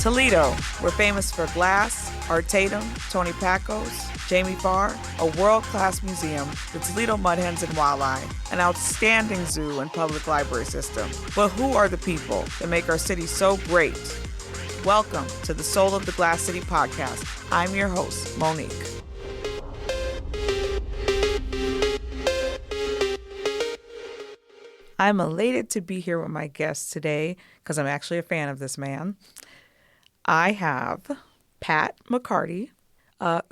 Toledo, we're famous for Glass, Art Tatum, Tony Pacos, Jamie Farr, a world-class museum, the Toledo Mud Hens and Walleye, an outstanding zoo and public library system. But who are the people that make our city so great? Welcome to the Soul of the Glass City podcast. I'm your host, Monique. I'm elated to be here with my guest today because I'm actually a fan of this man. I have Pat McCarty,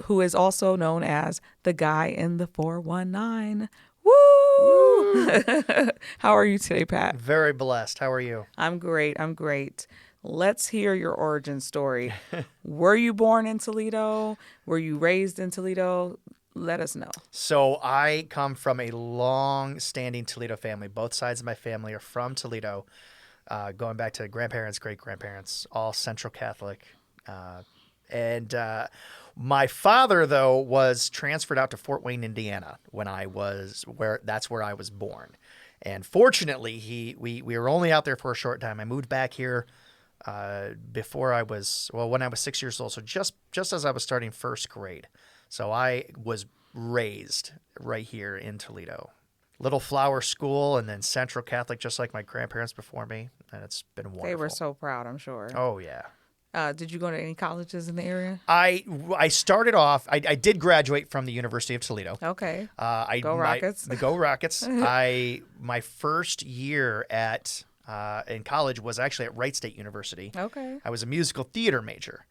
who is also known as the guy in the 419. Woo! How are you today, Pat? Very blessed. How are you? I'm great. Let's hear your origin story. Were you born in Toledo? Were you raised in Toledo? Let us know. So I come from a long-standing Toledo family. Both sides of my family are from Toledo, going back to grandparents, great-grandparents, all Central Catholic. And my father, though, was transferred out to Fort Wayne, Indiana, that's where I was born. And fortunately, we were only out there for a short time. I moved back here when I was 6 years old, so just as I was starting first grade. So I was raised right here in Toledo. Little flower school and then Central Catholic, just like my grandparents before me. And it's been wonderful. They were so proud, I'm sure. Oh, yeah. Did you go to any colleges in the area? I started off, I did graduate from the University of Toledo. Okay. Go Rockets. Go Rockets. My first year in college was actually at Wright State University. Okay. I was a musical theater major.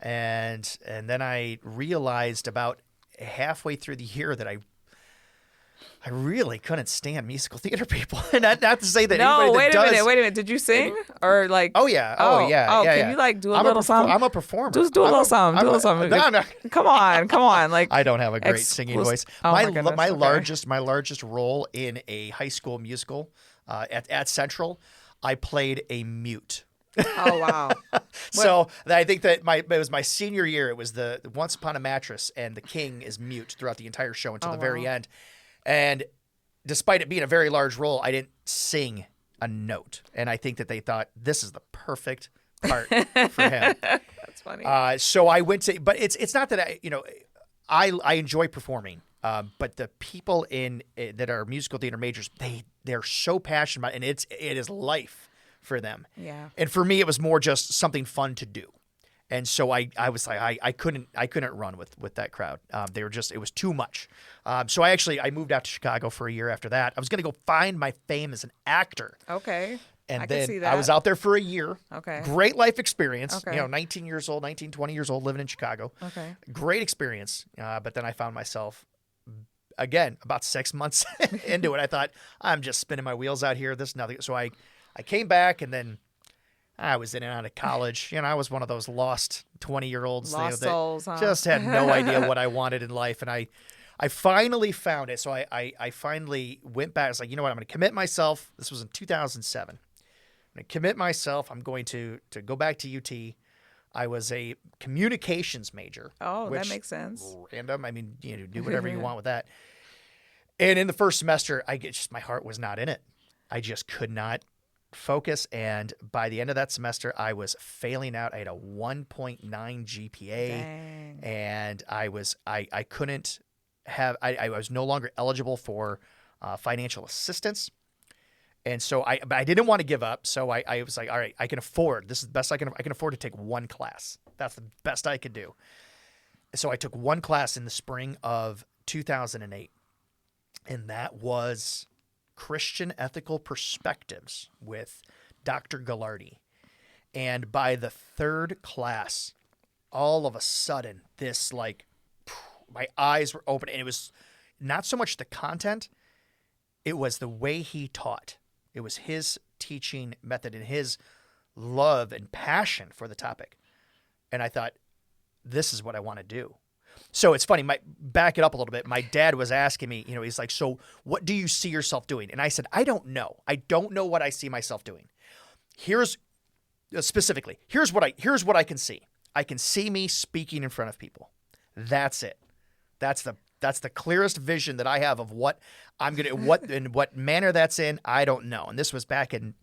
And then I realized about halfway through the year that I really couldn't stand musical theater people. And not to say that anybody that does. Wait a minute. Did you sing or like? Oh yeah. Can you like do a little something? I'm a performer. Just do a little something. No. Come on. Like I don't have a great singing voice. Oh my goodness. My Okay. largest role in a high school musical at Central, I played a mute. Oh wow! So I think that it was my senior year. It was the Once Upon a Mattress, and the king is mute throughout the entire show until the very end. And despite it being a very large role, I didn't sing a note. And I think that they thought this is the perfect part for him. That's funny. So I went to, but it's not that I enjoy performing. But the people that are musical theater majors, they're so passionate about it, and it is life for them. Yeah. And for me, it was more just something fun to do. And so I was like, I couldn't run with that crowd. It was too much. So I moved out to Chicago for a year after that. I was going to go find my fame as an actor. Okay. And I then can see that. I was out there for a year. Okay. Great life experience. Okay. 19 years old, 20 years old, living in Chicago. Okay. Great experience. But then I found myself, again, about 6 months into it. I thought, I'm just spinning my wheels out here. This is nothing. So I came back, and then I was in and out of college. I was one of those lost 20-year-olds Lost souls, huh? Just had no idea what I wanted in life. And I finally found it. So I finally went back. I was like, you know what? I'm going to commit myself. This was in 2007. I'm going to commit myself. I'm going to go back to UT. I was a communications major. Oh, that makes sense. Random. I mean, do whatever you want with that. And in the first semester, my heart was not in it. I just could not focus. And by the end of that semester, I was failing out. I had a 1.9 GPA. Dang. And I was no longer eligible for financial assistance. And so I didn't want to give up. So I was like, all right, I can afford, this is the best I can afford to take one class. That's the best I could do. So I took one class in the spring of 2008. And that was Christian Ethical Perspectives with Dr. Gallardi. And by the third class, all of a sudden, my eyes were open. And it was not so much the content, it was the way he taught. It was his teaching method and his love and passion for the topic. And I thought, this is what I want to do. So it's funny, back it up a little bit. My dad was asking me, he's like, so what do you see yourself doing? And I said, I don't know. I don't know what I see myself doing. Here's what I can see. I can see me speaking in front of people. That's it. That's the clearest vision that I have of what I'm going to, in what manner that's in, I don't know. And this was back in,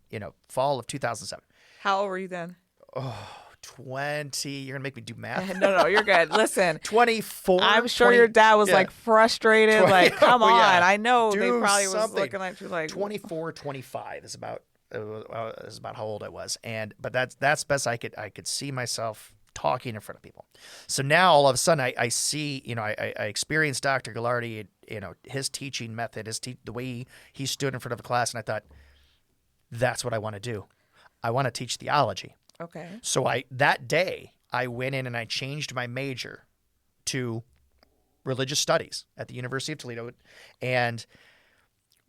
fall of 2007. How old were you then? Oh, You're gonna make me do math. No, you're good. Listen, 24. I'm sure 20 your dad was yeah. like frustrated. 20 like, come on. yeah. I know they Do probably was something. looking at you like 24, 25 is about how old I was, but that's best I could see myself talking in front of people. So now all of a sudden I see, I experienced Dr. Gallardi, his teaching method, the way he stood in front of a class, and I thought, that's what I want to do. I want to teach theology. Okay. So that day I went in and I changed my major to religious studies at the University of Toledo, and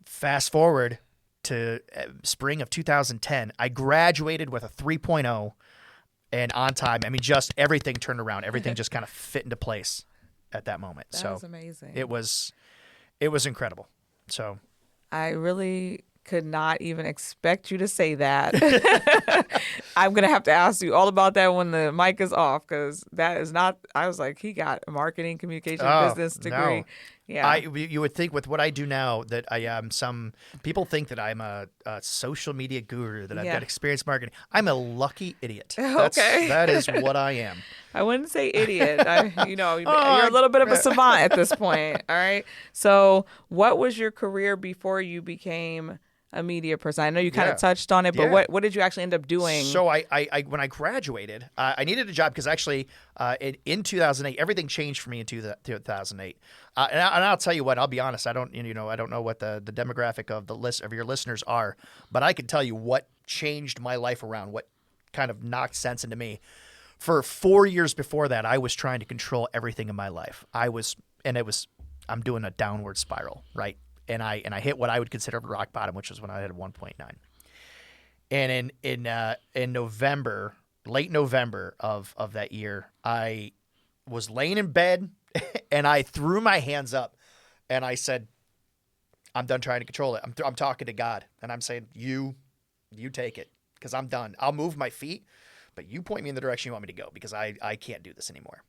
fast forward to spring of 2010, I graduated with a 3.0 and on time. I mean, just everything turned around. Everything just kind of fit into place at that moment. That was amazing. It was incredible. So I really could not even expect you to say that. I'm going to have to ask you all about that when the mic is off, because that is not, I was like, he got a marketing communication business degree. No. Yeah. You would think with what I do now that I am people think that I'm a social media guru, that I've got experience marketing. I'm a lucky idiot. Okay. That is what I am. I wouldn't say idiot. You're a little bit of a savant at this point. All right. So what was your career before you became a media person? I know you kind of touched on it, but what did you actually end up doing? So I when I graduated, I needed a job because actually in 2008 everything changed for me in 2008. And I'll tell you what, I'll be honest, I don't know what the demographic of your listeners are, but I can tell you what changed my life around, what kind of knocked sense into me. For 4 years before that, I was trying to control everything in my life. I'm doing a downward spiral, right? And I hit what I would consider rock bottom, which was when I had a 1.9. And in November, late November of that year, I was laying in bed and I threw my hands up and I said, I'm done trying to control it. I'm talking to God and I'm saying, you take it, because I'm done. I'll move my feet, but you point me in the direction you want me to go, because I can't do this anymore.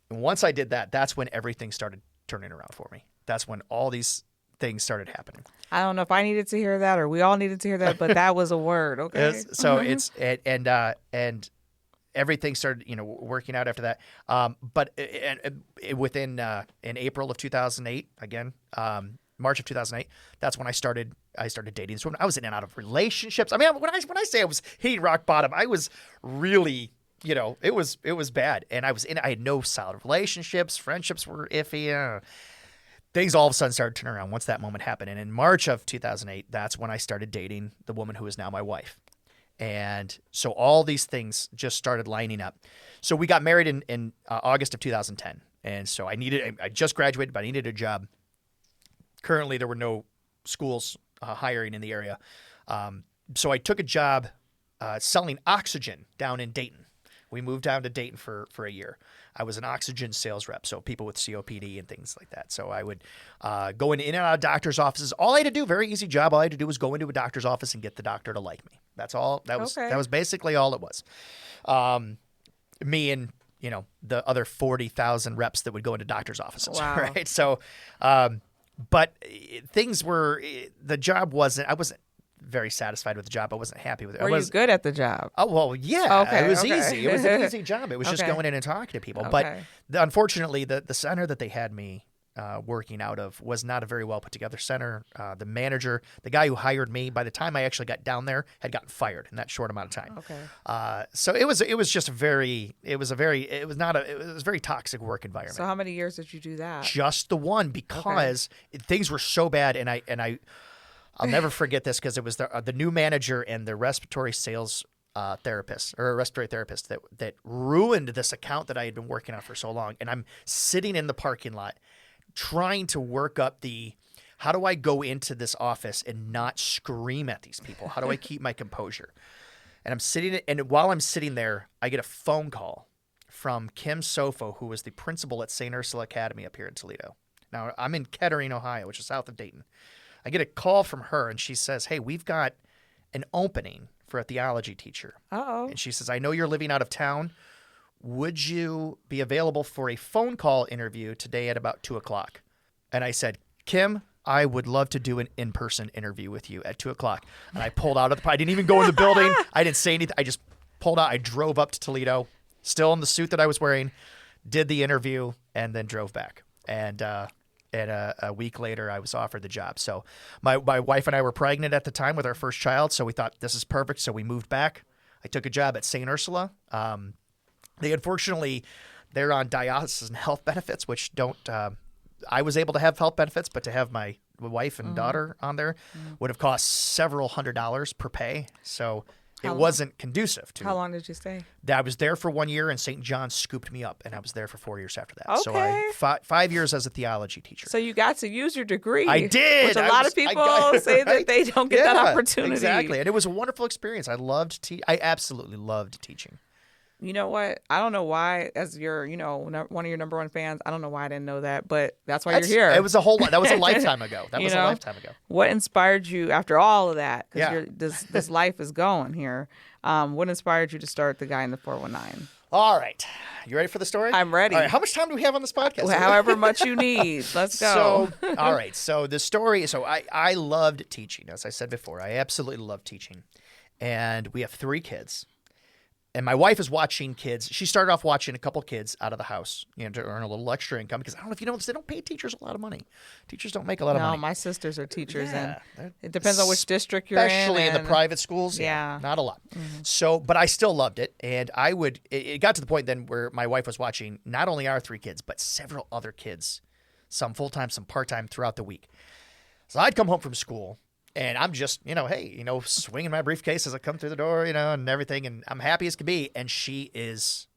And once I did that, that's when everything started turning around for me. That's when all these things started happening. I don't know if I needed to hear that or we all needed to hear that, but that was a word. Okay. So and everything started, working out after that. But within in April of 2008, again, March of 2008, that's when I started dating this woman. I was in and out of relationships. I mean, when I say I was hitting rock bottom, I was really, it was bad. And I had no solid relationships. Friendships were iffy. Things all of a sudden started turning around once that moment happened. And in March of 2008, that's when I started dating the woman who is now my wife. And so all these things just started lining up. So we got married in August of 2010. And so I just graduated, but I needed a job. Currently, there were no schools hiring in the area. So I took a job selling oxygen down in Dayton. We moved down to Dayton for a year. I was an oxygen sales rep, so people with COPD and things like that. So I would go in and out of doctor's offices. All I had to do, very easy job, all I had to do was go into a doctor's office and get the doctor to like me. That's all. That was basically all it was. Me and the other 40,000 reps that would go into doctor's offices. Wow. Right? So, but things were, the job wasn't, I wasn't very satisfied with the job. I wasn't happy with it. Were you good at the job? Oh, well, yeah. Okay, it was easy. It was an easy job. It was just going in and talking to people. Okay. But unfortunately, the center that they had me working out of was not a very well put together center. The manager, the guy who hired me, by the time I actually got down there, had gotten fired in that short amount of time. Okay. So it was just it was a very toxic work environment. So how many years did you do that? Just the one, because things were so bad, and I'll never forget this, because it was the new manager and the respiratory sales therapist, or a respiratory therapist, that ruined this account that I had been working on for so long. And I'm sitting in the parking lot trying to work up how do I go into this office and not scream at these people? How do I keep my composure? And while I'm sitting there, I get a phone call from Kim Sofo, who was the principal at St. Ursula Academy up here in Toledo. Now, I'm in Kettering, Ohio, which is south of Dayton. I get a call from her, and she says, "Hey, we've got an opening for a theology teacher." Uh-oh. And she says, "I know you're living out of town. Would you be available for a phone call interview today at about 2:00? And I said, "Kim, I would love to do an in-person interview with you at 2:00. And I pulled out of I didn't even go in the building. I didn't say anything. I just pulled out. I drove up to Toledo, still in the suit that I was wearing, did the interview, and then drove back. And a week later, I was offered the job. So my wife and I were pregnant at the time with our first child, so we thought this is perfect. So we moved back. I took a job at St. Ursula. They're on diocesan health benefits, which don't. I was able to have health benefits, but to have my wife and daughter on there would have cost several $100s per pay. So it wasn't conducive to. How long did you stay? I was there for 1 year, and St. John scooped me up, and I was there for 4 years after that. Okay. So I 5 years as a theology teacher. So you got to use your degree. I did. Which a lot of people say that they don't get that opportunity. Exactly, and it was a wonderful experience. I absolutely loved teaching. You know what? I don't know why, as your, one of your number one fans, I don't know why I didn't know that, but that's why you're here. It was that was a lifetime ago. That was a lifetime ago. What inspired you after all of that? Because this life is going here. What inspired you to start the Guy in the 419? All right. You ready for the story? I'm ready. All right. How much time do we have on this podcast? Well, however much you need. Let's go. All right. So the story, I loved teaching. As I said before, I absolutely loved teaching. And we have 3 kids. And my wife is watching kids. She started off watching a couple kids out of the house, to earn a little extra income. Because I don't know if you know this, they don't pay teachers a lot of money. Teachers don't make a lot of money. No, my sisters are teachers, and it depends on which district you're in. Especially in the private schools. Yeah. Not a lot. Mm-hmm. So, but I still loved it. And it got to the point then where my wife was watching not only our 3 kids, but several other kids, some full-time, some part-time throughout the week. So I'd come home from school. And I'm just, swinging my briefcase as I come through the door, and everything. And I'm happy as can be. And she is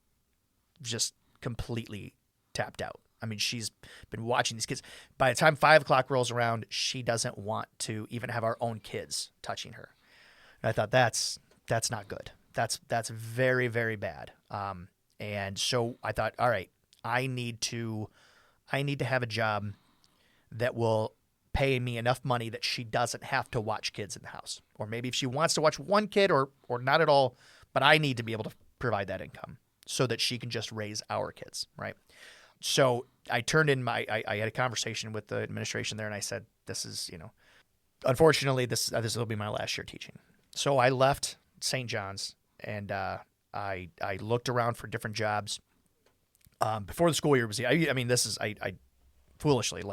just completely tapped out. I mean, she's been watching these kids. By the time 5 o'clock rolls around, she doesn't want to even have our own kids touching her. And I thought that's not good. That's very, very bad. And so I thought, all right, I need to have a job that will pay me enough money that she doesn't have to watch kids in the house. Or maybe if she wants to watch one kid or not at all, but I need to be able to provide that income so that she can just raise our kids, right? So I turned in I had a conversation with the administration there, and I said, this is, unfortunately, this will be my last year teaching. So I left St. John's, and I looked around for different jobs. Before the school year was here, I foolishly,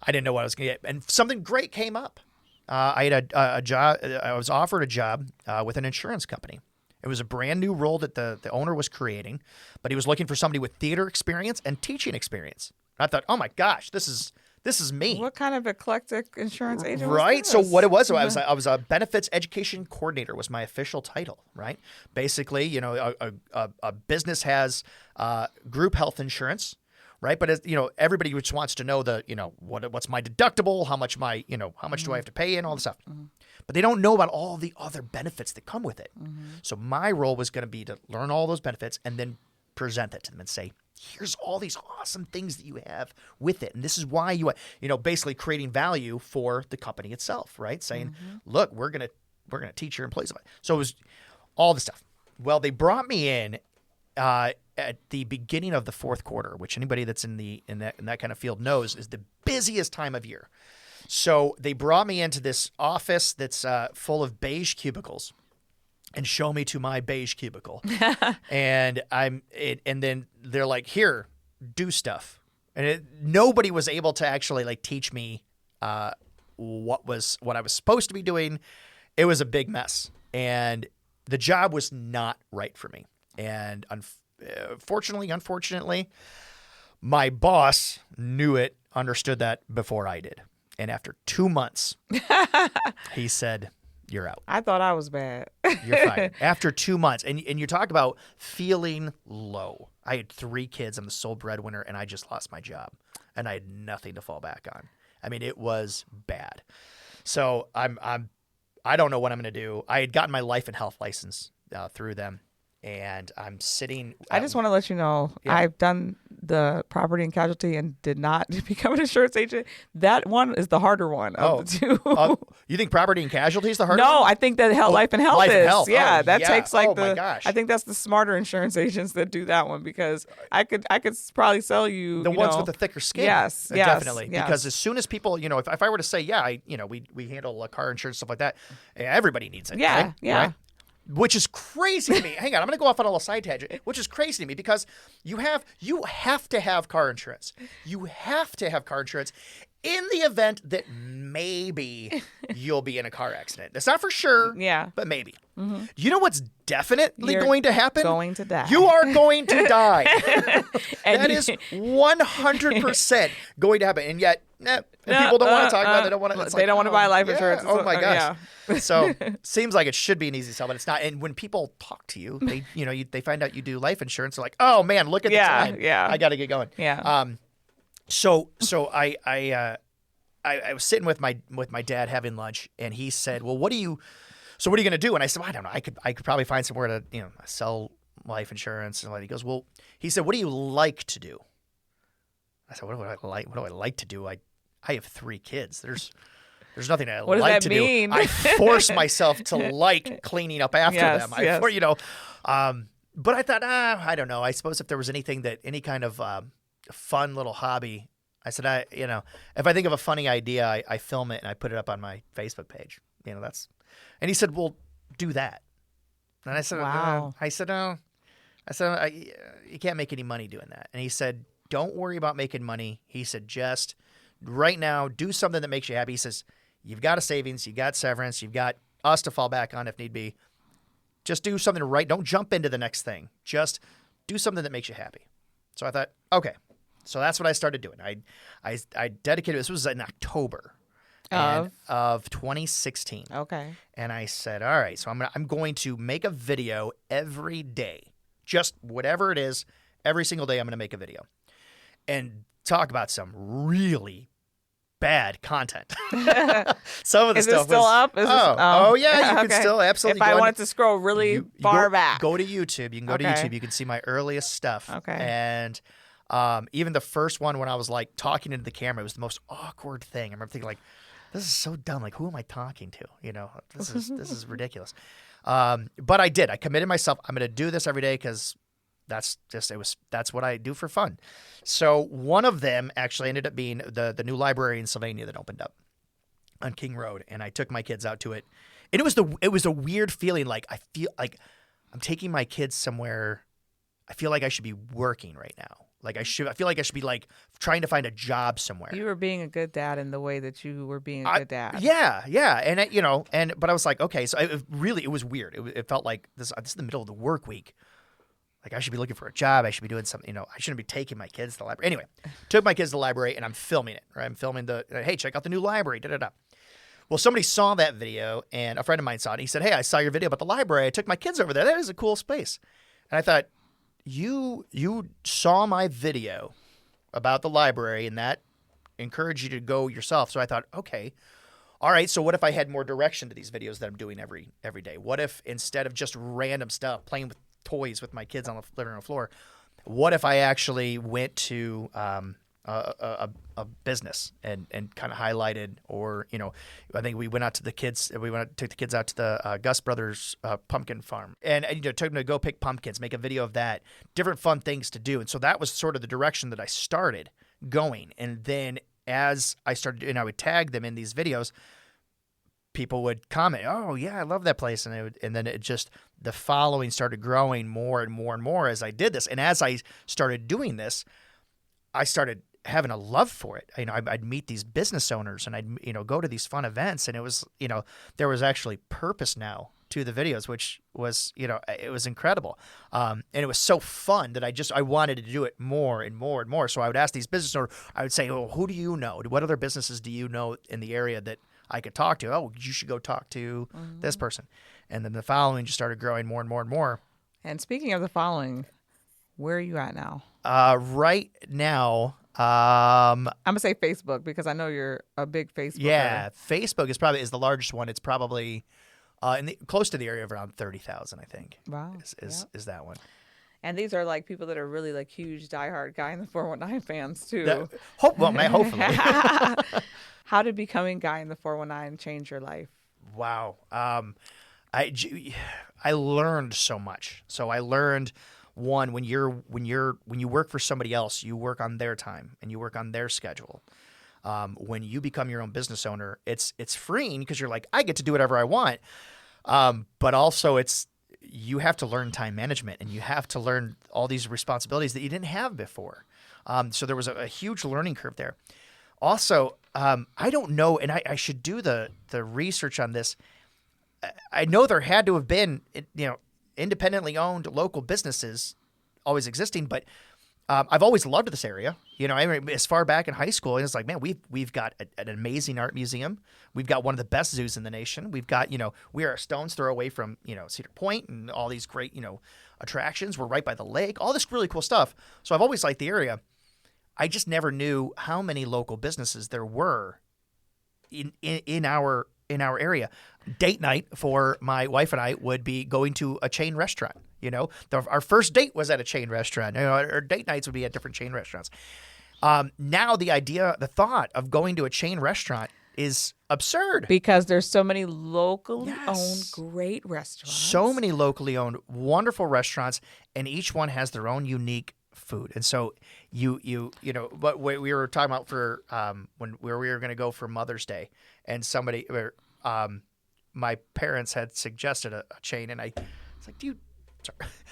I didn't know what I was going to get. And something great came up. I had a job. I was offered a job with an insurance company. It was a brand new role that the owner was creating, but he was looking for somebody with theater experience and teaching experience. I thought, oh my gosh, this is me. What kind of eclectic insurance agent right? was this? So what it was, I was a benefits education coordinator was my official title, right? Basically, a business has group health insurance. Right, but everybody just wants to know what's my deductible, how much do I have to pay in, all this stuff. Mm-hmm. But they don't know about all the other benefits that come with it. Mm-hmm. So my role was going to be to learn all those benefits and then present that to them and say, here's all these awesome things that you have with it, and this is why basically creating value for the company itself, right? Saying, look, we're gonna teach your employees about it. So it was all this stuff. Well, they brought me in. At the beginning of the fourth quarter, which anybody that's in that kind of field knows is the busiest time of year. So they brought me into this office that's full of beige cubicles, and show me to my beige cubicle. And then they're like, "Here, do stuff." And nobody was able to actually teach me what I was supposed to be doing. It was a big mess, and the job was not right for me. And unfortunately, my boss knew it, understood that before I did. And after 2 months, he said, you're out. I thought I was bad. You're fine. After 2 months. And you talk about feeling low. I had 3 kids. I'm the sole breadwinner, and I just lost my job. And I had nothing to fall back on. I mean, it was bad. So I don't know what I'm going to do. I had gotten my life and health license through them. And I'm sitting. I just want to let you know, I've done the property and casualty and did not become an insurance agent. That one is the harder one of the two. You think property and casualty is the harder one? No, I think that life and health life is. And health. Yeah, that takes my gosh. I think that's the smarter insurance agents that do that one, because I could probably sell you the ones with the thicker skin. Yes, definitely. Yes. Because as soon as people, if I were to say, we handle car insurance, stuff like that, everybody needs it. Yeah, right? yeah. Right? which is crazy to me. Hang on, I'm going to go off on a little side tangent, which is crazy to me because you have to have car insurance. You have to have car insurance in the event that maybe you'll be in a car accident. That's not for sure, but maybe. Mm-hmm. You know what's definitely going to happen? Going to die. You are going to die. That is 100% going to happen. And yet, people don't want to talk about it. They don't want to. They don't want to buy life insurance. Oh my gosh. Yeah. So seems like it should be an easy sell, but it's not. And when people talk to you, they find out you do life insurance. They're like, oh man, look at the time. Yeah. I got to get going. Yeah. So I was sitting with my dad having lunch, and he said, "Well, what are you going to do?" And I said, well, "I don't know. I could probably find somewhere to sell life insurance." And he goes, "Well," he said, "what do you like to do?" I said, "What do I like to do? I have 3 kids. There's nothing I what like does to that mean? do. I force myself to like cleaning up after them. But I thought, I don't know. I suppose if there was any kind of fun little hobby, I said, if I think of a funny idea, I film it and I put it up on my Facebook page. And he said, well, do that. And I said, wow. You can't make any money doing that. And he said, don't worry about making money. He said, just right now, do something that makes you happy. He says, you've got a savings, you've got severance, you've got us to fall back on if need be. Just do something right. Don't jump into the next thing. Just do something that makes you happy. So I thought, okay. So that's what I started doing. I dedicated, this was in October of 2016. Okay. And I said, all right, so I'm going to make a video every day. Just whatever it is, every single day I'm going to make a video. And talk about some really bad content. Some of the Is stuff it still up? Oh yeah, you can still absolutely. If I wanted to scroll really far back, go to YouTube. You can go to YouTube. You can see my earliest stuff. Okay. And even the first one when I was like talking into the camera, it was the most awkward thing. I remember thinking like, this is so dumb. Like, who am I talking to? This is ridiculous. But I did. I committed myself. I'm going to do this every day because that's what I do for fun. So one of them actually ended up being the new library in Sylvania that opened up on King Road, and I took my kids out to it. And it was a weird feeling. Like I feel like I'm taking my kids somewhere. I feel like I should be working right now. I feel like I should be like trying to find a job somewhere. You were being a good dad in the way that you were being a good dad. Yeah. And but I was like, okay, so it was weird. It felt like this is the middle of the work week. Like I should be looking for a job. I should be doing something, I shouldn't be taking my kids to the library. Anyway, took my kids to the library and I'm filming it, right? I'm filming hey, check out the new library, da-da-da. Well, somebody saw that video and a friend of mine saw it. He said, hey, I saw your video about the library. I took my kids over there. That is a cool space. And I thought, you saw my video about the library and that encouraged you to go yourself. So I thought, okay, all right. So what if I had more direction to these videos that I'm doing every day? What if instead of just random stuff, playing with toys with my kids on the living room floor, what if I actually went to a business and kind of highlighted, or I think we went out to the kids. We took the kids out to the Gus Brothers pumpkin farm and took them to go pick pumpkins, make a video of that, different fun things to do. And so that was sort of the direction that I started going. And then as I started, and I would tag them in these videos, people would comment, "Oh yeah, I love that place," and then it just, the following started growing more and more and more as I did this. And as I started doing this, I started having a love for it. I'd meet these business owners and I'd go to these fun events, and it was there was actually purpose now to the videos, which was it was incredible, and it was so fun that I wanted to do it more and more and more. So I would ask these business owners, I would say, "Well, who do you know? What other businesses do you know in the area that I could talk to? Oh, you should go talk to this person." And then the following just started growing more and more and more. And speaking of the following, where are you at now? Right now, I'm gonna say Facebook because I know you're a big Facebooker. Yeah, Facebook is the largest one. It's probably close to the area of around 30,000, I think. Wow, is that one? And these are like people that are really like huge diehard Guy in the 419 fans too. Hopefully. How did becoming Guy in the 419 change your life? Wow. I learned so much. So I learned, one, when you work for somebody else, you work on their time and you work on their schedule. When you become your own business owner, it's freeing because you're like, I get to do whatever I want. But also it's you have to learn time management, and you have to learn all these responsibilities that you didn't have before. So there was a huge learning curve there. Also, I don't know, and I should do the research on this. I know there had to have been, independently owned local businesses always existing, but I've always loved this area. I mean, as far back in high school, it's like, man, we've got an amazing art museum. We've got one of the best zoos in the nation. We've got, we are a stone's throw away from, Cedar Point and all these great, attractions. We're right by the lake, all this really cool stuff. So I've always liked the area. I just never knew how many local businesses there were in our area. Date night for my wife and I would be going to a chain restaurant. Our first date was at a chain restaurant. Our date nights would be at different chain restaurants. Now the thought of going to a chain restaurant is absurd. Because there's so many locally Yes. owned great restaurants. So many locally owned wonderful restaurants, and each one has their own unique food. And so what we were talking about for where we were going to go for Mother's Day, and my parents had suggested a chain, and I was like,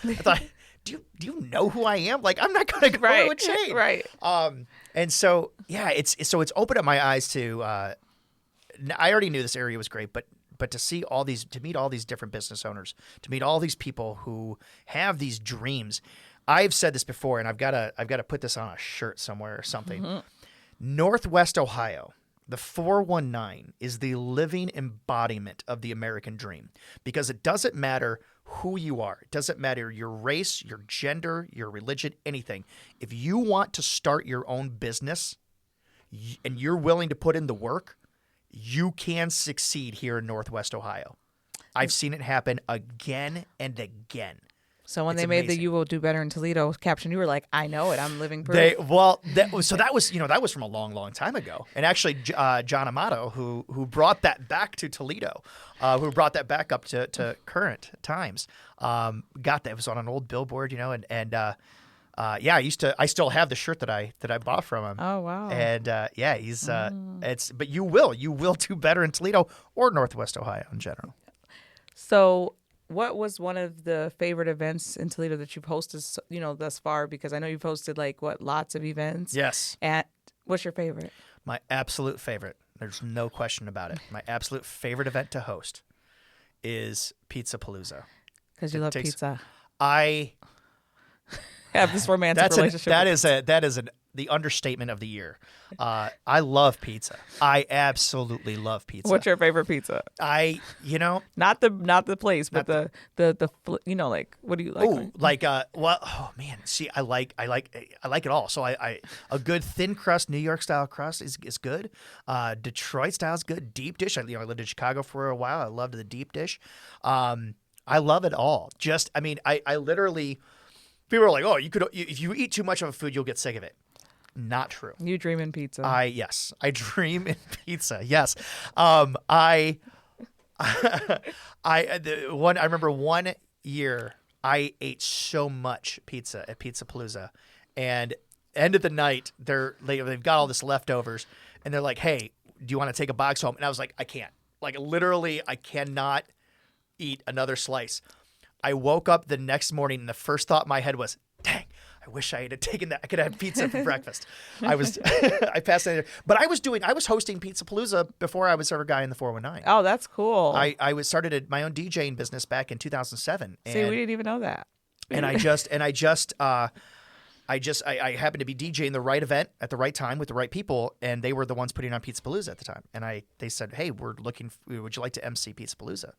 I thought, do you know who I am? Like, I'm not going to go to a chain. Right. And so, it's opened up my eyes to, I already knew this area was great, but to meet all these different business owners, to meet all these people who have these dreams. I've said this before, and I've got to put this on a shirt somewhere or something. Mm-hmm. Northwest Ohio, the 419 is the living embodiment of the American dream, because it doesn't matter who you are. It doesn't matter your race, your gender, your religion, anything. If you want to start your own business and you're willing to put in the work, you can succeed here in Northwest Ohio. I've seen it happen again and again. So when they made the "You Will Do Better in Toledo" caption, you were like, "I know it. I'm living proof." That was from a long, long time ago. And actually, John Amato, who brought that back to Toledo, who brought that back up to current times, got that. It was on an old billboard, I still have the shirt that I bought from him. Oh wow! And he's but you will do better in Toledo or Northwest Ohio in general. So, what was one of the favorite events in Toledo that you've hosted, thus far? Because I know you've hosted lots of events. Yes. And what's your favorite? My absolute favorite. There's no question about it. My absolute favorite event to host is Pizza Palooza. Because you love pizza. I have this romantic relationship. That is the understatement of the year. I love pizza. I absolutely love pizza. What's your favorite pizza? Not the place, but the what do you like? Man, see, I like it all. So I a good thin crust New York style crust is good. Detroit style is good. Deep dish. I lived in Chicago for a while. I loved the deep dish. I love it all. I literally, people are like, oh, if you eat too much of a food, you'll get sick of it. Not true. You dream in pizza. Yes, I dream in pizza. Yes. I remember one year I ate so much pizza at Pizza Palooza, and end of the night they've got all this leftovers, and they're like, hey, do you want to take a box home? And I was like, I can't. Like, literally, I cannot eat another slice. I woke up the next morning, and the first thought in my head was, dang, I wish I had taken that. I could have had pizza for breakfast. I passed that. But I was hosting Pizza Palooza before I was ever a guy in the 419. Oh, that's cool. I started my own DJing business back in 2007. See, we didn't even know that. And I happened to be DJing the right event at the right time with the right people, and they were the ones putting on Pizza Palooza at the time. And they said, hey, would you like to MC Pizza Palooza?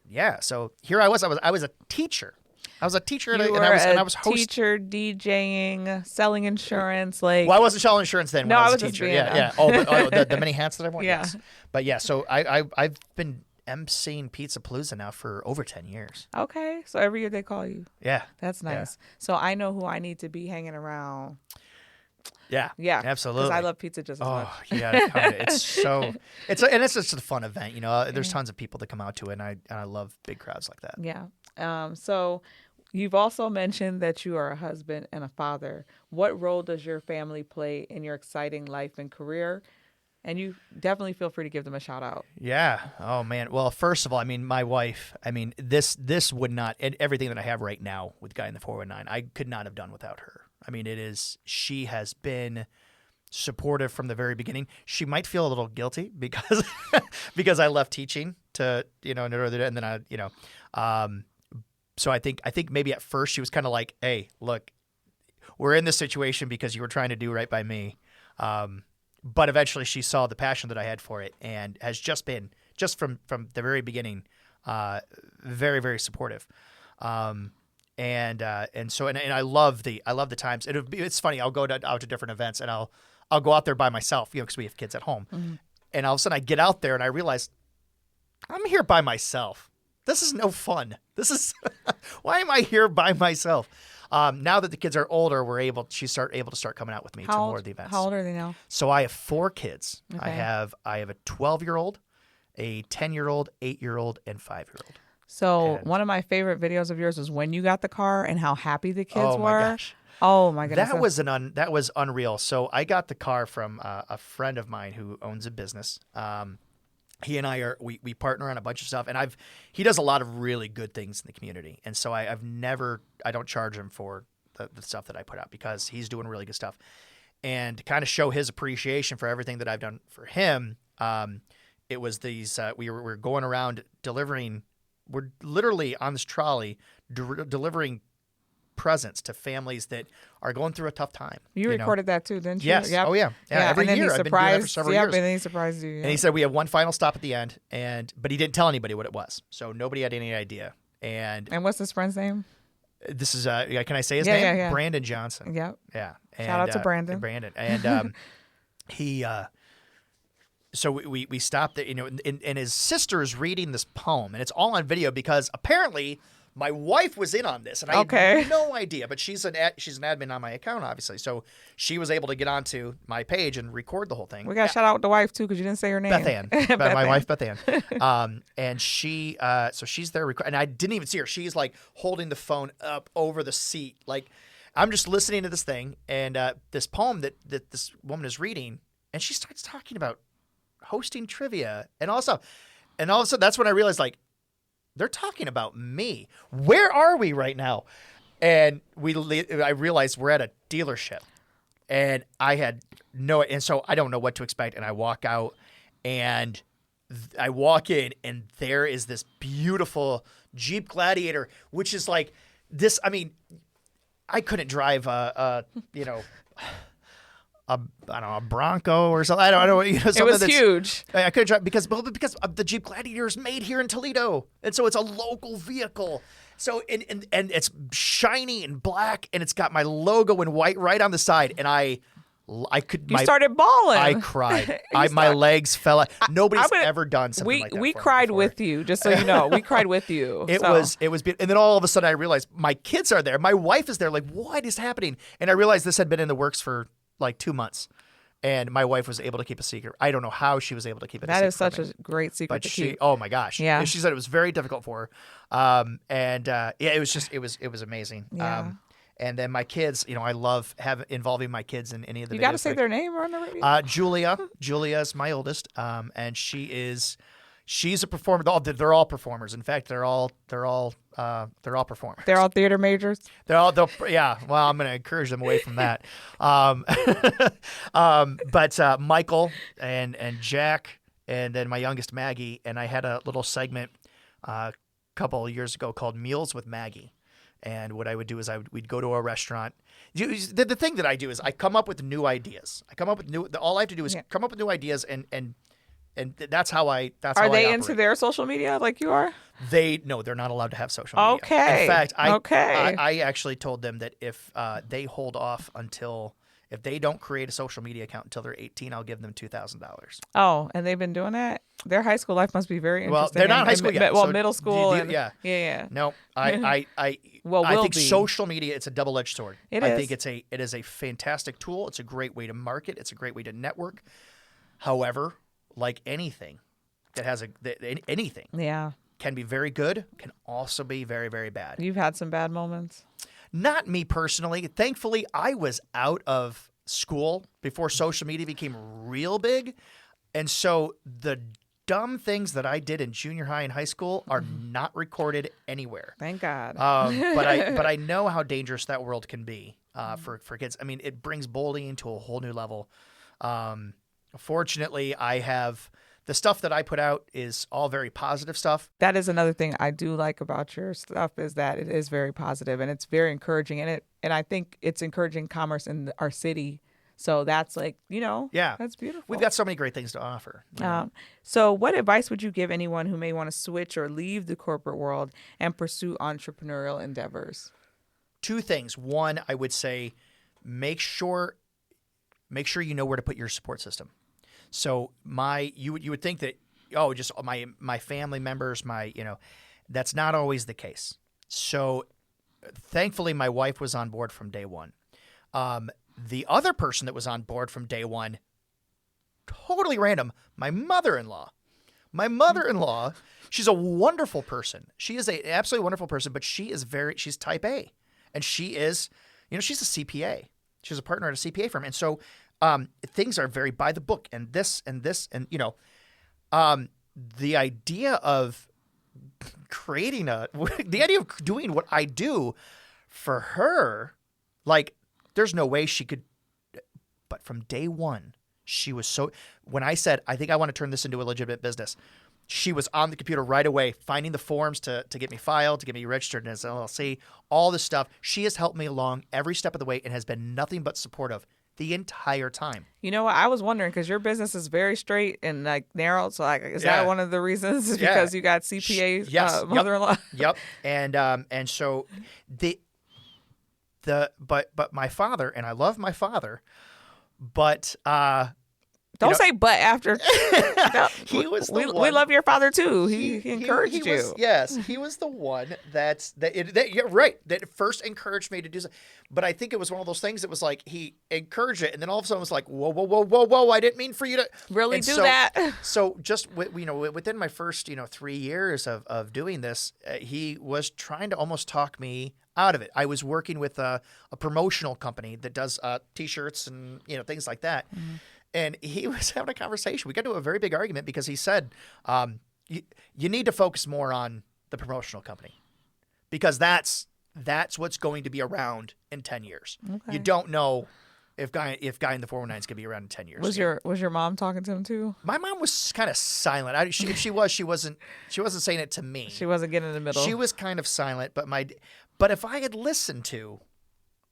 Yeah. So here I was a teacher. I was a teacher, and I was hosting. Teacher, DJing, selling insurance. Well, I wasn't selling insurance then. No, when I was a just teacher. being Yeah. Oh, the many hats that I've worn. Yeah. Yes. But yeah, so I've been emceeing Pizza Palooza now for over 10 years. Okay, so every year they call you. Yeah. That's nice. Yeah. So I know who I need to be hanging around. Yeah. Absolutely. Because I love pizza just as much. Oh, yeah. It's just a fun event. There's tons of people that come out to it, and I love big crowds like that. Yeah. So you've also mentioned that you are a husband and a father. What role does your family play in your exciting life and career? And you definitely feel free to give them a shout out. Yeah. Oh man. Well, first of all, I mean, my wife. I mean, this would not, and everything that I have right now with Guy in the 419, I could not have done without her. I mean, she has been supportive from the very beginning. She might feel a little guilty because because I left teaching to and then so I think maybe at first she was kind of like, hey, look, we're in this situation because you were trying to do right by me. But eventually she saw the passion that I had for it and has just been, from the very beginning, very, very supportive. And I love the times. It's funny. I'll go out to different events and I'll go out there by myself, because we have kids at home. Mm-hmm. And all of a sudden I get out there and I realize I'm here by myself. This is no fun. This is why am I here by myself? Now that the kids are older, she's able to start coming out with me to more of the events. How old are they now? So I have 4 kids. Okay. I have a 12-year-old, a 10-year-old, 8-year-old, and 5-year-old. So one of my favorite videos of yours was when you got the car and how happy the kids were. Oh my gosh. Oh my goodness. That was unreal. So I got the car from a friend of mine who owns a business. He and I we partner on a bunch of stuff, and he does a lot of really good things in the community. And so I don't charge him for the stuff that I put out because he's doing really good stuff. And to kind of show his appreciation for everything that I've done for him, it was these we were going around delivering. We're literally on this trolley delivering presents to families that are going through a tough time. You recorded that too, didn't you? Yes. Yep. Oh yeah. Every year. I've been doing that for several years. And then he surprised you. Yeah. And he said we have one final stop at the end, but he didn't tell anybody what it was, so nobody had any idea. And what's this friend's name? This is can I say his name? Yeah. Brandon Johnson. Yep. Yeah. Shout out to Brandon. And he. So we stopped there, and his sister is reading this poem, and it's all on video because apparently my wife was in on this, and I had no idea. But she's an admin on my account, obviously, so she was able to get onto my page and record the whole thing. We got to shout out the wife too because you didn't say her name. Beth Ann, my wife Beth Ann, and she so she's there, and I didn't even see her. She's like holding the phone up over the seat, like I'm just listening to this thing and this poem that this woman is reading, and she starts talking about hosting trivia and all that stuff. And all of a sudden, that's when I realized, like, they're talking about me. Where are we right now? And I realized we're at a dealership, and and so I don't know what to expect. And I walk out, and I walk in, and there is this beautiful Jeep Gladiator, which is like this. I mean, I couldn't drive a Bronco or something. I don't know. It was huge. I couldn't drive because the Jeep Gladiator is made here in Toledo, and so it's a local vehicle. So and it's shiny and black, and it's got my logo in white right on the side, and I started bawling. I cried. My legs fell out. Nobody's ever done something like that. We cried with you, just so you know. We cried with you. It was beautiful. And then all of a sudden I realized my kids are there. My wife is there. Like, what is happening? And I realized this had been in the works for like 2 months, and my wife was able to keep a secret. I don't know how she was able to keep it. That is such a great secret to keep. Oh my gosh! Yeah, she said it was very difficult for her. It was amazing. Yeah. And then my kids, I love involving my kids in any of the. You got to say their name on the radio. Julia is my oldest, and she's a performer. They're all performers. In fact, they're all performers. They're all theater majors. Yeah. Well, I'm going to encourage them away from that. But Michael and Jack, and then my youngest Maggie, and I had a little segment a couple of years ago called Meals with Maggie. And what I would do is we'd go to a restaurant. The thing that I do is I come up with new ideas. All I have to do is come up with new ideas, and that's how I. Are they into their social media like you are? No, they're not allowed to have social media. Okay. In fact, I actually told them that if they hold off if they don't create a social media account until they're 18, I'll give them $2,000. Oh, and they've been doing that? Their high school life must be very interesting. Well, they're not in high school yet. Well, middle school. Yeah. No, I think social media, it's a double-edged sword. I think it is a fantastic tool. It's a great way to market. It's a great way to network. However, like anything that has anything can be very good, can also be very, very bad. You've had some bad moments? Not me personally. Thankfully, I was out of school before social media became real big. And so the dumb things that I did in junior high and high school are not recorded anywhere. Thank God. But I know how dangerous that world can be for kids. I mean, it brings bullying to a whole new level. Fortunately, I have the stuff that I put out is all very positive stuff. That is another thing I do like about your stuff is that it is very positive and it's very encouraging. And I think it's encouraging commerce in our city. So that's like, Yeah. that's beautiful. We've got so many great things to offer. So what advice would you give anyone who may want to switch or leave the corporate world and pursue entrepreneurial endeavors? Two things. One, I would say make sure you know where to put your support system. So you would think that, just my family members, that's not always the case. So thankfully my wife was on board from day one. The other person that was on board from day one, totally random, my mother-in-law. My mother-in-law, she's a wonderful person. She is an absolutely wonderful person, but she's type A. And she is, she's a CPA. She's a partner at a CPA firm. And so things are very by the book and this and this. And, the idea of the idea of doing what I do for her, like, there's no way she could. But from day one, she was when I said, I think I want to turn this into a legitimate business, she was on the computer right away, finding the forms to get me filed, to get me registered as an LLC, all this stuff. She has helped me along every step of the way and has been nothing but supportive the entire time. You know what? I was wondering because your business is very straight and like narrow. So is that one of the reasons? Is because you got CPA's mother-in-law? Yep. And so but my father, and I love my father, but don't say but after. He was we love your father too. He encouraged you. Yes, he was the one that you're right. That first encouraged me to do something. But I think it was one of those things that was like he encouraged it, and then all of a sudden it was like, whoa! I didn't mean for you to really do that. So just within my first 3 years of doing this, he was trying to almost talk me out of it. I was working with a promotional company that does T-shirts and things like that. Mm-hmm. And he was having a conversation. We got into a very big argument because he said, you need to focus more on the promotional company because that's what's going to be around in 10 years. Okay. You don't know if guy in the 419 is going to be around in 10 years. Was your mom talking to him too? My mom was kind of silent. If she wasn't saying it to me. She wasn't getting in the middle. She was kind of silent, but if I had listened to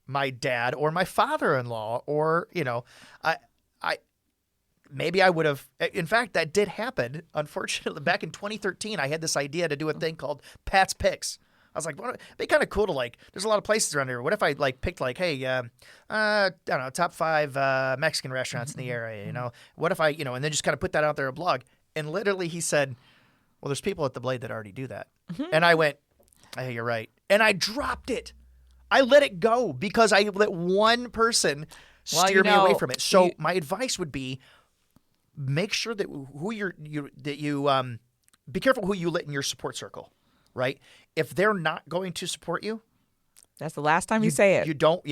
my dad or my father-in-law or, maybe I would have. In fact, that did happen. Unfortunately, back in 2013, I had this idea to do a thing called Pat's Picks. I was like, it'd be kind of cool to there's a lot of places around here. What if I picked hey, I don't know, top 5 Mexican restaurants in the area, What if I, and then just kind of put that out there on a blog. And literally he said, well, there's people at the Blade that already do that. Mm-hmm. And I went, hey, you're right. And I dropped it. I let it go because I let one person steer me away from it. So my advice would be, make sure that be careful who you let in your support circle, right? If they're not going to support you, that's the last time you say it. You don't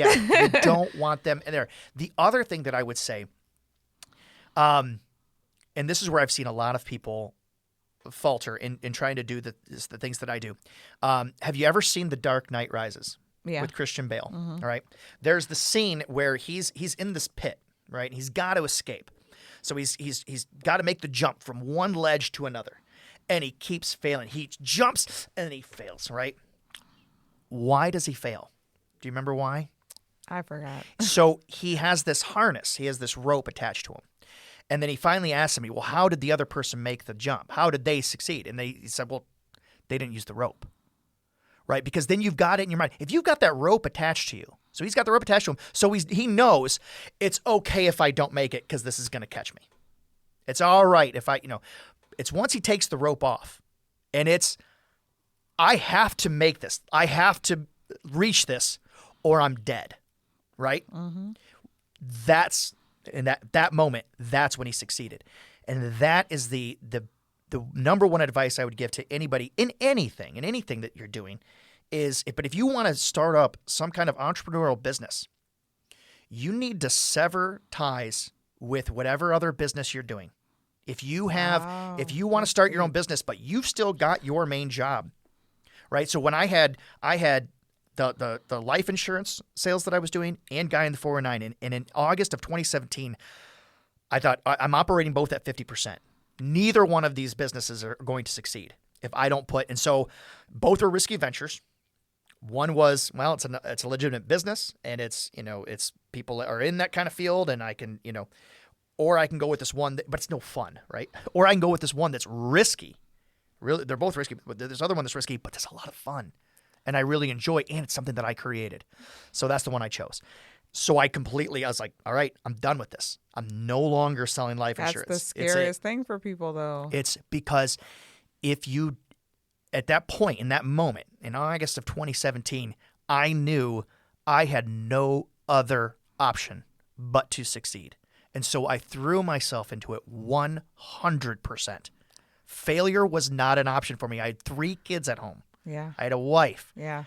want them in there. The other thing that I would say, and this is where I've seen a lot of people falter in trying to do the things that I do. Have you ever seen The Dark Knight Rises? Yeah. With Christian Bale? Mm-hmm. All right. There's the scene where he's in this pit, right? He's got to escape. So he's got to make the jump from one ledge to another. And he keeps failing. He jumps and then he fails, right? Why does he fail? Do you remember why? I forgot. So he has this harness. He has this rope attached to him. And then he finally asks me, well, how did the other person make the jump? How did they succeed? And he said, well, they didn't use the rope. Right? Because then you've got it in your mind. If you've got that rope attached to you, so he's got the rope attached to him, so he knows it's okay if I don't make it because this is going to catch me. It's all right if it's once he takes the rope off and I have to make this. I have to reach this or I'm dead. Right? Mm-hmm. That's in that moment, that's when he succeeded. And that is the number one advice I would give to anybody in anything that you're doing but if you want to start up some kind of entrepreneurial business, you need to sever ties with whatever other business you're doing. If you want to start your own business, but you've still got your main job, right? So when I had the life insurance sales that I was doing and Guy in the 419, and in August of 2017, I thought I'm operating both at 50%. Neither one of these businesses are going to succeed if I don't put, and so both are risky ventures. One was, well, it's a legitimate business, and it's people that are in that kind of field, and I can, or I can go with this one, but it's no fun, right? Or I can go with this one that's risky. Really, they're both risky, but there's other one that's risky, but there's a lot of fun, and I really enjoy, and it's something that I created. So that's the one I chose. So I was like, all right, I'm done with this. I'm no longer selling life insurance. That's the scariest thing for people, though. It's because if you, at that point, in that moment, in August of 2017, I knew I had no other option but to succeed. And so I threw myself into it 100%. Failure was not an option for me. I had 3 kids at home. Yeah. I had a wife. Yeah.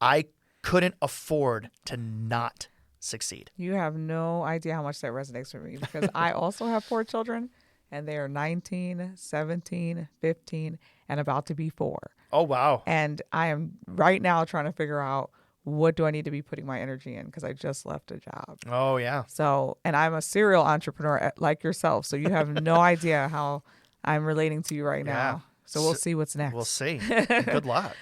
I couldn't afford to not succeed. You have no idea how much that resonates with me, because I also have 4 children, and they are 19, 17, 15, and about to be 4. Oh, wow. And I am right now trying to figure out, what do I need to be putting my energy in? Because I just left a job. Oh, yeah. So, and I'm a serial entrepreneur like yourself. So you have no idea how I'm relating to you right now. So we'll see what's next. We'll see. Good luck.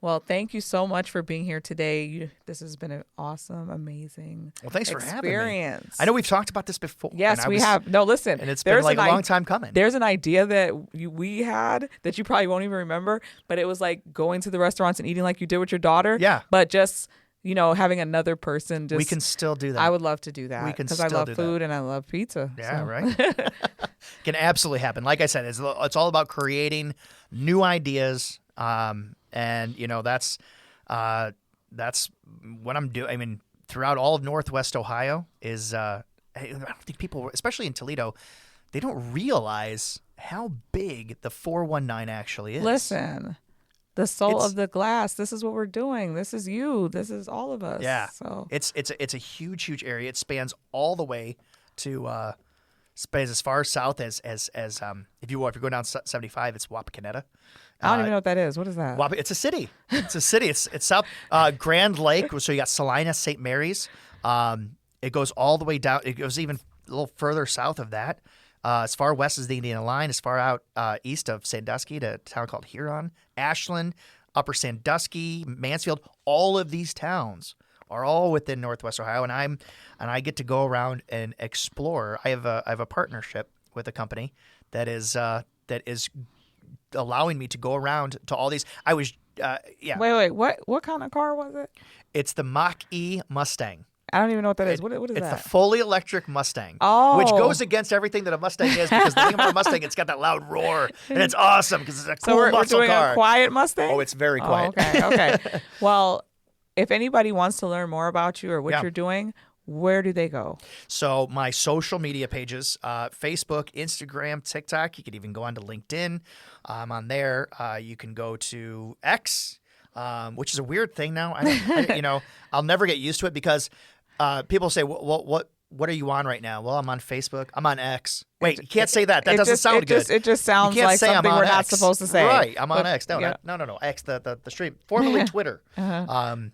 Well, thank you so much for being here today. This has been an awesome, amazing thanks for having me. I know we've talked about this before. Yes, we have. No, listen. And it's been like a long time coming. There's an idea that we had that you probably won't even remember, but it was like going to the restaurants and eating like you did with your daughter. Yeah. But just, having another person just. We can still do that. I would love to do that. Because I love food and I love pizza. Yeah, so. Right? Can absolutely happen. Like I said, it's all about creating new ideas. And that's what I'm doing. I mean, throughout all of Northwest Ohio is, I don't think people, especially in Toledo, they don't realize how big the 419 actually is. Listen, the soul of the glass. This is what we're doing. This is you. This is all of us. Yeah. So it's a huge area. It spans all the way to, spans as far south as if you go down 75, it's Wapakoneta. I don't even know what that is. What is that? It's a city. It's a city. It's south Grand Lake. So you got Salina, St. Mary's. It goes all the way down. It goes even a little further south of that. As far west as the Indiana line, as far out east of Sandusky to a town called Huron, Ashland, Upper Sandusky, Mansfield. All of these towns are all within Northwest Ohio, and I get to go around and explore. I have a partnership with a company that is allowing me to go around to all these. I was Wait. What kind of car was it? It's the Mach-E Mustang. I don't even know what that is. What is that? It's the fully electric Mustang, which goes against everything that a Mustang is, because the thing about a Mustang, it's got that loud roar, and it's awesome because it's a cool we're muscle doing car. A quiet Mustang? Oh, it's very quiet. Okay. Well, if anybody wants to learn more about you or what you're doing, where do they go? So my social media pages, Facebook, Instagram, TikTok. You can even go on to LinkedIn. I'm on there. You can go to X, which is a weird thing now. I'll never get used to it because people say, what are you on right now? Well, I'm on Facebook. I'm on X. Wait, you can't say that. That doesn't sound good. It just sounds like something we're not supposed to say. Right. I'm on X. No. X, the stream, formerly Twitter. And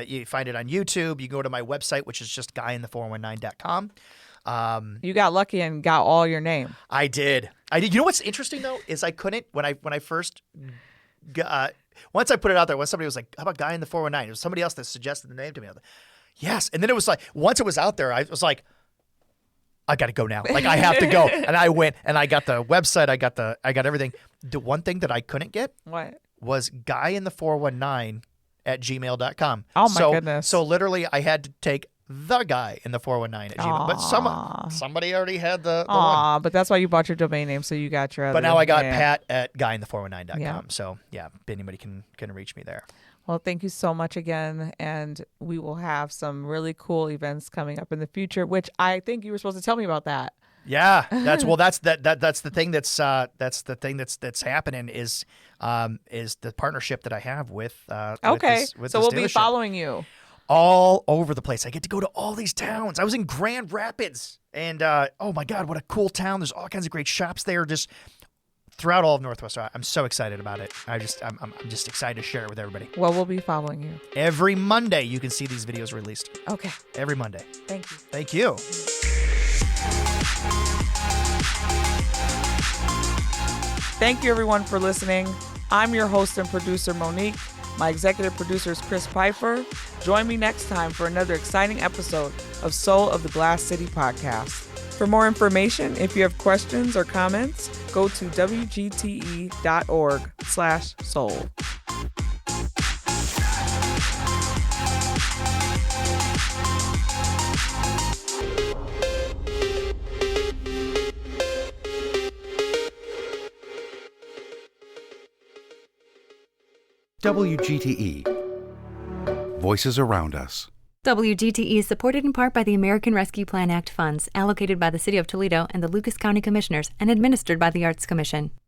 you find it on YouTube. You go to my website, which is just guyinthe419.com. You got lucky and got all your name. I did. You know what's interesting though is I couldn't when I first once I put it out there. When somebody was like, "How about Guy in the 419?" It was somebody else that suggested the name to me. I was like, yes, and then it was like once it was out there, I was like, I got to go now. Like I have to go, and I went and I got the website. I got everything. The one thing that I couldn't get was guyinthe419@gmail.com. Oh my goodness! So literally, I had to take the guy in the 419 at Gmail. But somebody already had the one. But that's why you bought your domain name, so you got your other. But now I got Pat at guyinthe419.com. Yeah. So yeah, anybody can reach me there. Well, thank you so much again, and we will have some really cool events coming up in the future, which I think you were supposed to tell me about that. Yeah, that's the thing that's happening is the partnership that I have with so we'll be dealership. following you. all over the place. I get to go to all these towns. I was in Grand Rapids, and oh my God, what a cool town. There's all kinds of great shops there just throughout all of Northwest Ohio. I'm so excited about it. I'm just excited to share it with everybody. Well, we'll be following you. Every Monday, you can see these videos released. Okay. Every Monday. Thank you. Thank you. Thank you, everyone, for listening. I'm your host and producer, Monique. My executive producer is Chris Pfeiffer. Join me next time for another exciting episode of Soul of the Glass City podcast. For more information, if you have questions or comments, go to wgte.org/soul. WGTE. Voices around us. WGTE is supported in part by the American Rescue Plan Act funds allocated by the City of Toledo and the Lucas County Commissioners and administered by the Arts Commission.